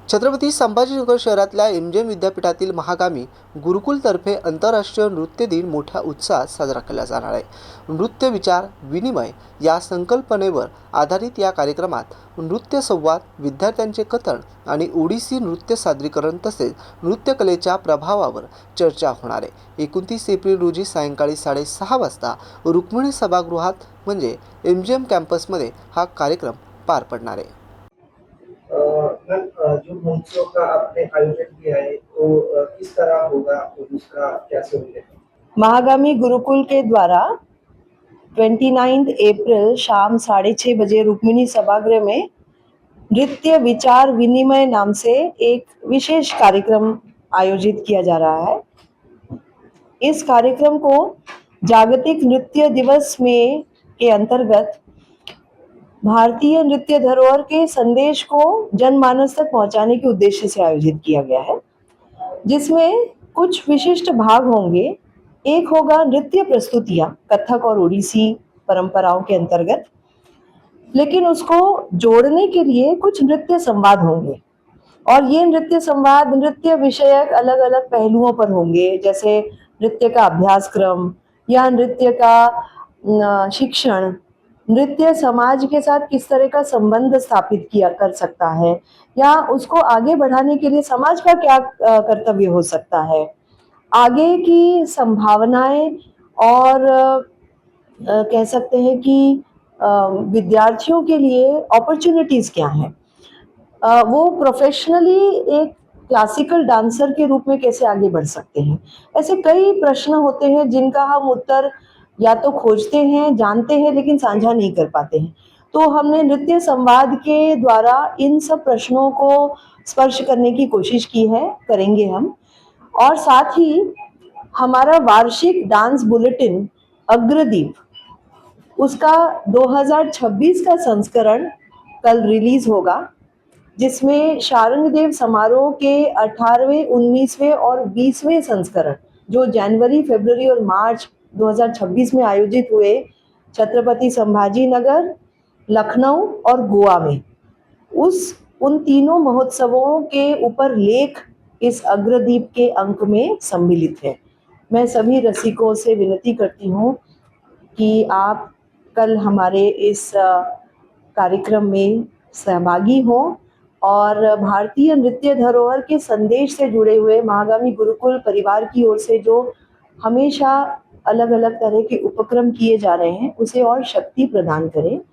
छत्रपती संभाजीनगर शहरातल्या एमजीएम विद्यापीठातील महागामी गुरुकुलतर्फे आंतरराष्ट्रीय नृत्य दिन मोठ्या उत्साहात साजरा केला जाणार आहे। नृत्य विचार विनिमय या संकल्पनेवर आधारित या कार्यक्रमात नृत्य संवाद, विद्यार्थ्यांचे कथन आणि ओडिसी नृत्य सादरीकरण तसेच नृत्यकलेच्या प्रभावावर चर्चा होणार आहे। 29 एप्रिल रोजी सायंकाळी 6:30 वाजता रुक्मिणी सभागृहात म्हणजे एमजीएम कॅम्पसमध्ये हा कार्यक्रम पार पडणार आहे। जो महोत्सव का आपने आयोजन किया है वो किस तरह होगा और उसका कैसे होगा? महागामी गुरुकुल के द्वारा 29 अप्रैल शाम 6:30 बजे रुक्मिणी सभागृह में नृत्य विचार विनिमय नाम से एक विशेष कार्यक्रम आयोजित किया जा रहा है। इस कार्यक्रम को जागतिक नृत्य दिवस में के अंतर्गत भारतीय नृत्य धरोहर के संदेश को जनमानस तक पहुंचाने के उद्देश्य से आयोजित किया गया है, जिसमें कुछ विशिष्ट भाग होंगे। एक होगा नृत्य प्रस्तुतियां कथक और ओडिसी परंपराओं के अंतर्गत, लेकिन उसको जोड़ने के लिए कुछ नृत्य संवाद होंगे और ये नृत्य संवाद नृत्य विषयक अलग अलग पहलुओं पर होंगे, जैसे नृत्य का अभ्यासक्रम या नृत्य का शिक्षण, नृत्य समाज के साथ किस तरह का संबंध स्थापित किया कर सकता है या उसको आगे बढ़ाने के लिए समाज का क्या कर्तव्य हो सकता है, आगे की संभावनाएं और कह सकते हैं कि विद्यार्थियों के लिए अपॉर्चुनिटीज क्या हैं, वो प्रोफेशनली एक क्लासिकल डांसर के रूप में कैसे आगे बढ़ सकते हैं। ऐसे कई प्रश्न होते हैं जिनका हम उत्तर या तो खोजते हैं, जानते हैं, लेकिन साझा नहीं कर पाते हैं। तो हमने नृत्य संवाद के द्वारा इन सब प्रश्नों को स्पर्श करने की कोशिश की है, करेंगे हम। और साथ ही हमारा वार्षिक डांस बुलेटिन अग्रदीप, उसका 2026 का संस्करण कल रिलीज होगा, जिसमें शारंगदेव समारोह के 18वें, 19वें और 20वें संस्करण जो जनवरी, फरवरी और मार्च 2026 में आयोजित हुए छत्रपति संभाजी नगर, लखनऊ और गोवा में, उन तीनों महोत्सवों के ऊपर लेख इस अग्रदीप के अंक में सम्मिलित है। मैं सभी रसिकों से विनती करती हूँ कि आप कल हमारे इस कार्यक्रम में सहभागी हों और भारतीय नृत्य धरोहर के संदेश से जुड़े हुए महागामी गुरुकुल परिवार की ओर से जो हमेशा अलग अलग तरह के उपक्रम किए जा रहे हैं उसे और शक्ति प्रदान करें।